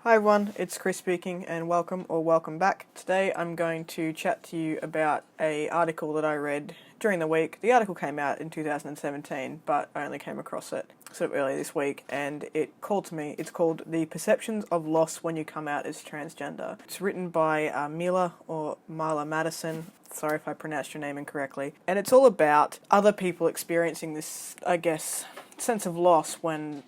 Hi everyone, it's Chris speaking and welcome back. Today I'm going to chat to you about an article that I read during the week. The article came out in 2017, but I only came across it sort of earlier this week and it called to me. It's called The Perceptions of Loss When You Come Out as Transgender. It's written by Mila Madison. Sorry if I pronounced your name incorrectly. And it's all about other people experiencing this, sense of loss when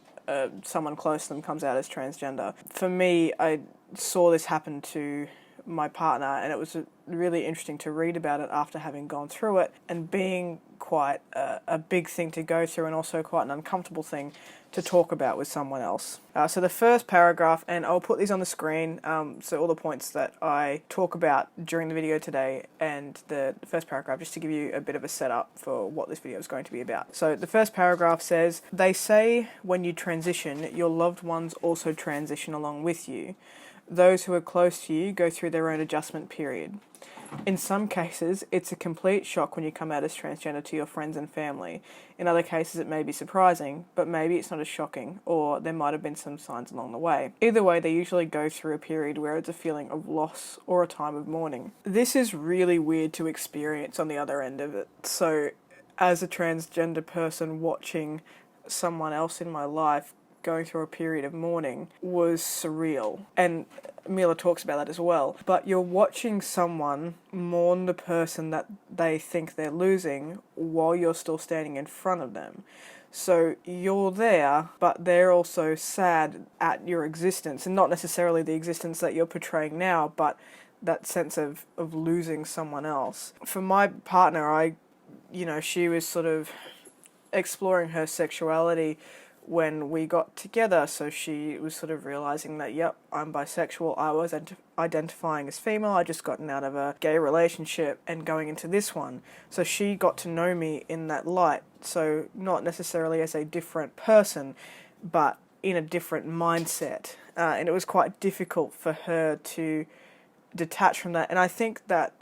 someone close to them comes out as transgender. For me, I saw this happen to my partner, and it was really interesting to read about it after having gone through it and being quite a big thing to go through and also quite an uncomfortable thing to talk about with someone else. So the first paragraph, and I'll put these on the screen, so all the points that I talk about during the video today, and the first paragraph just to give you a bit of a setup for what this video is going to be about. So the first paragraph says, "They say when you transition, your loved ones also transition along with you. Those who are close to you go through their own adjustment period. In some cases, it's a complete shock when you come out as transgender to your friends and family. In other cases, it may be surprising, but maybe it's not as shocking, or there might have been some signs along the way. Either way, they usually go through a period where it's a feeling of loss or a time of mourning." This is really weird to experience on the other end of it. So, as a transgender person watching someone else in my life going through a period of mourning was surreal. And Mila talks about that as well. But you're watching someone mourn the person that they think they're losing while you're still standing in front of them. So you're there, but they're also sad at your existence, and not necessarily the existence that you're portraying now, but that sense of losing someone else. For my partner, she was sort of exploring her sexuality when we got together, so she was sort of realising that, yep, I'm bisexual. I was identifying as female. I just gotten out of a gay relationship and going into this one. So she got to know me in that light. So not necessarily as a different person, but in a different mindset. And it was quite difficult for her to detach from that. And I think that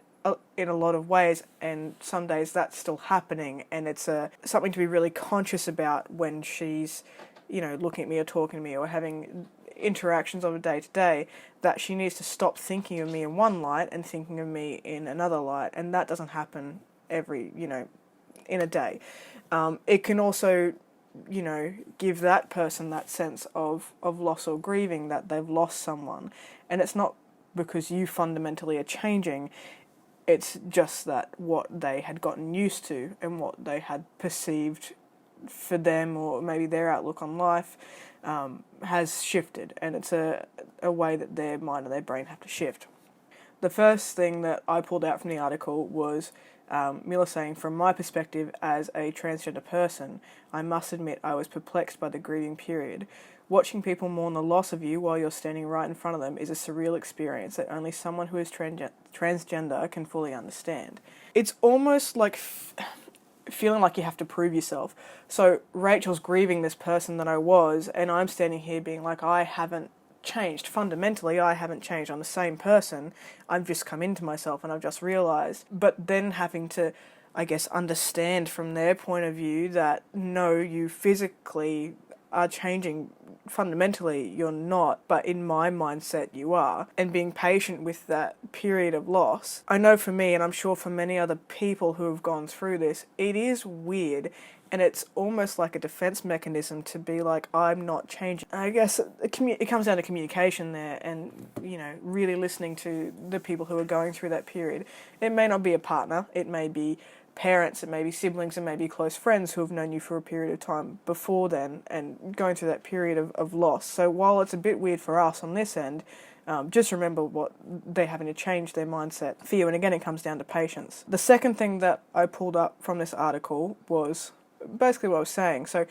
in a lot of ways, and some days that's still happening, and it's something to be really conscious about when she's, looking at me or talking to me or having interactions on a day-to-day, that she needs to stop thinking of me in one light and thinking of me in another light, and that doesn't happen in a day. It can also, give that person that sense of loss or grieving that they've lost someone, and it's not because you fundamentally are changing. It's just that what they had gotten used to and what they had perceived for them, or maybe their outlook on life, has shifted, and it's a way that their mind and their brain have to shift. The first thing that I pulled out from the article was Mila saying, "From my perspective as a transgender person, I must admit I was perplexed by the grieving period. Watching people mourn the loss of you while you're standing right in front of them is a surreal experience that only someone who is transgender can fully understand." It's almost like feeling like you have to prove yourself. So Rachel's grieving this person that I was, and I'm standing here being like, I haven't changed. Fundamentally, I haven't changed. I'm the same person. I've just come into myself and I've just realised. But then having to, understand from their point of view that, no, you physically are changing. Fundamentally, you're not, but in my mindset, you are. And being patient with that period of loss. I know for me, and I'm sure for many other people who have gone through this, it is weird. And it's almost like a defense mechanism to be like, I'm not changing. I guess it comes down to communication there, and, really listening to the people who are going through that period. It may not be a partner. It may be parents, it may be siblings, it may be close friends who have known you for a period of time before then and going through that period of loss. So while it's a bit weird for us on this end, just remember what they're having to change their mindset for you. And again, it comes down to patience. The second thing that I pulled up from this article was basically what I was saying. So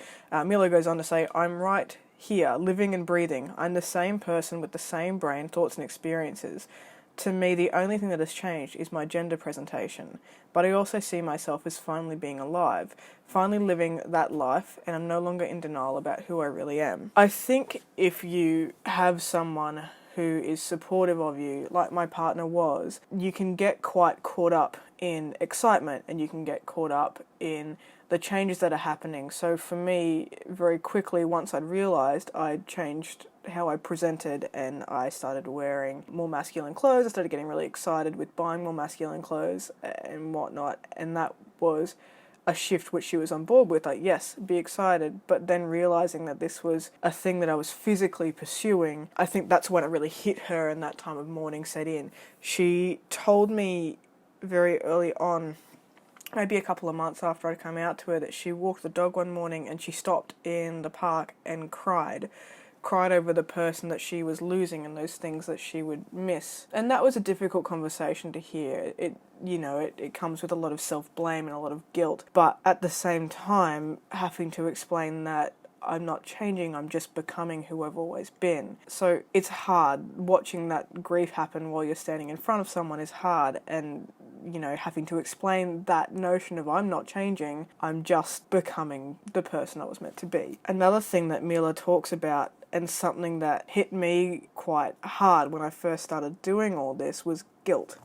Mila goes on to say, "I'm right here, living and breathing. I'm the same person with the same brain, thoughts and experiences. To me, the only thing that has changed is my gender presentation. But I also see myself as finally being alive, finally living that life, and I'm no longer in denial about who I really am." I think if you have someone who is supportive of you, like my partner was, you can get quite caught up in excitement, and you can get caught up in the changes that are happening. So for me, very quickly, once I'd realised, I'd changed how I presented, and I started wearing more masculine clothes. I started getting really excited with buying more masculine clothes and whatnot, and that was a shift which she was on board with, like, yes, be excited, but then realising that this was a thing that I was physically pursuing, I think that's when it really hit her and that time of mourning set in. She told me very early on, maybe a couple of months after I'd come out to her, that she walked the dog one morning and she stopped in the park and cried over the person that she was losing and those things that she would miss. And that was a difficult conversation to hear. It comes with a lot of self-blame and a lot of guilt, but at the same time having to explain that I'm not changing, I'm just becoming who I've always been. So it's hard. Watching that grief happen while you're standing in front of someone is hard, and having to explain that notion of I'm not changing, I'm just becoming the person I was meant to be. Another thing that Mila talks about, and something that hit me quite hard when I first started doing all this, was guilt.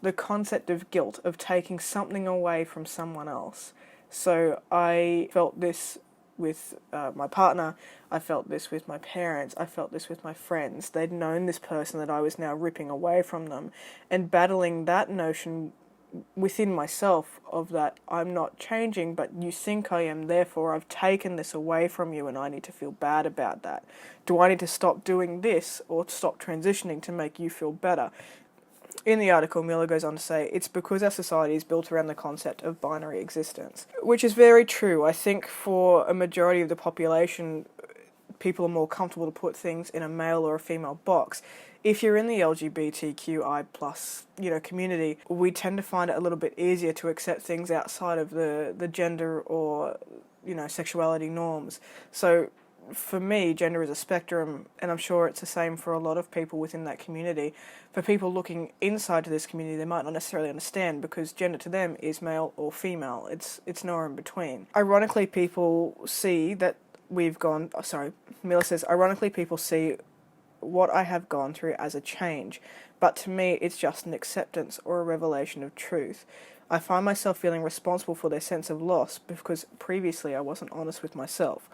The concept of guilt, of taking something away from someone else. So I felt this with my partner, I felt this with my parents, I felt this with my friends. They'd known this person that I was now ripping away from them, and battling that notion within myself of that I'm not changing, but you think I am, therefore I've taken this away from you and I need to feel bad about that. Do I need to stop doing this or stop transitioning to make you feel better? In the article, Mila goes on to say, it's because our society is built around the concept of binary existence, which is very true. I think for a majority of the population, people are more comfortable to put things in a male or a female box. If you're in the LGBTQI plus, community, we tend to find it a little bit easier to accept things outside of the gender or, sexuality norms. So for me, gender is a spectrum, and I'm sure it's the same for a lot of people within that community. For people looking inside to this community, they might not necessarily understand, because gender to them is male or female. It's nowhere in between. Ironically, people see that Mila says, ironically, people see what I have gone through as a change, but to me it's just an acceptance or a revelation of truth. I find myself feeling responsible for their sense of loss because previously I wasn't honest with myself.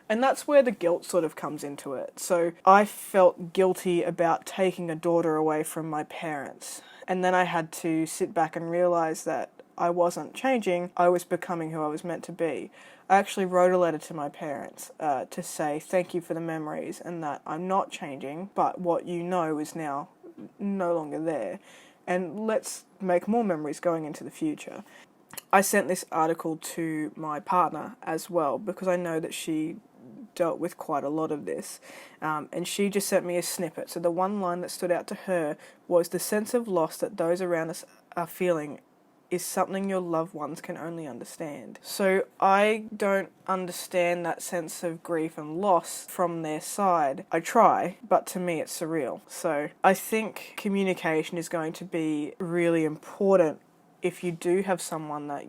And that's where the guilt sort of comes into it. So I felt guilty about taking a daughter away from my parents, and then I had to sit back and realise that I wasn't changing, I was becoming who I was meant to be. I actually wrote a letter to my parents to say thank you for the memories and that I'm not changing, but what you know is now no longer there. And let's make more memories going into the future. I sent this article to my partner as well, because I know that she dealt with quite a lot of this, and she just sent me a snippet. So the one line that stood out to her was, the sense of loss that those around us are feeling is something your loved ones can only understand. So I don't understand that sense of grief and loss from their side. I try, but to me it's surreal. So I think communication is going to be really important if you do have someone that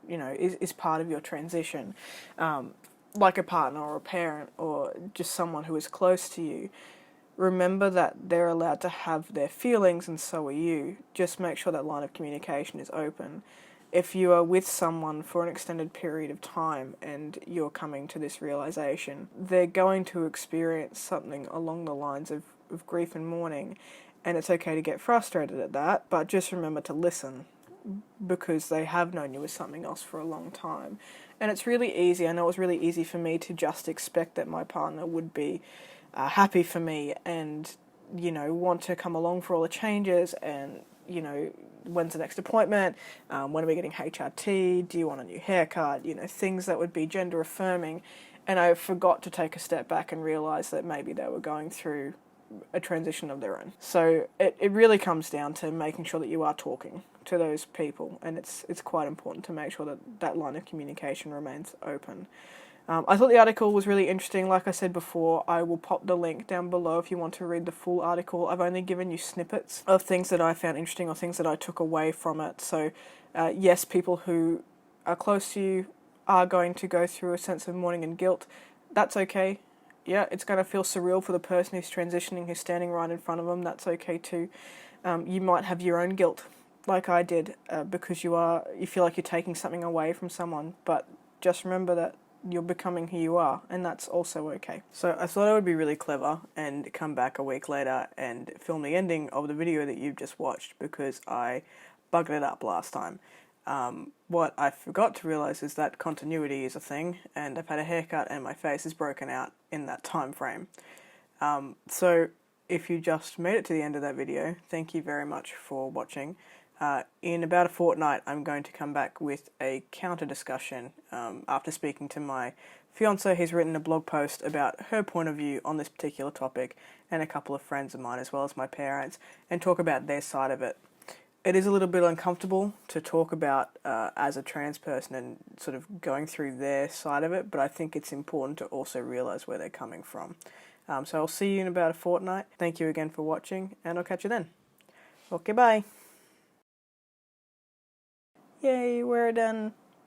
is part of your transition, like a partner or a parent or just someone who is close to you. Remember that they're allowed to have their feelings, and so are you. Just make sure that line of communication is open. If you are with someone for an extended period of time and you're coming to this realization, they're going to experience something along the lines of grief and mourning, and it's okay to get frustrated at that, but just remember to listen, because they have known you as something else for a long time. And it's really easy. I know it was really easy for me to just expect that my partner would be happy for me and, want to come along for all the changes and, when's the next appointment, when are we getting HRT, do you want a new haircut, things that would be gender affirming. And I forgot to take a step back and realise that maybe they were going through a transition of their own. So it really comes down to making sure that you are talking to those people, and it's quite important to make sure that line of communication remains open. I thought the article was really interesting. Like I said before, I will pop the link down below if you want to read the full article. I've only given you snippets of things that I found interesting or things that I took away from it. So yes, people who are close to you are going to go through a sense of mourning and guilt. That's okay. Yeah, it's going to feel surreal for the person who's transitioning, who's standing right in front of them. That's okay too. You might have your own guilt like I did, because you feel like you're taking something away from someone, but just remember that you're becoming who you are, and that's also okay. So I thought I would be really clever and come back a week later and film the ending of the video that you've just watched, because I bugged it up last time. What I forgot to realise is that continuity is a thing, and I've had a haircut and my face is broken out in that time frame. So if you just made it to the end of that video, thank you very much for watching. In about a fortnight, I'm going to come back with a counter discussion. After speaking to my fiance, he's written a blog post about her point of view on this particular topic, and a couple of friends of mine as well as my parents, and talk about their side of it. It is a little bit uncomfortable to talk about as a trans person and sort of going through their side of it, but I think it's important to also realise where they're coming from. So I'll see you in about a fortnight. Thank you again for watching, and I'll catch you then. Okay, bye. Yay, we're done.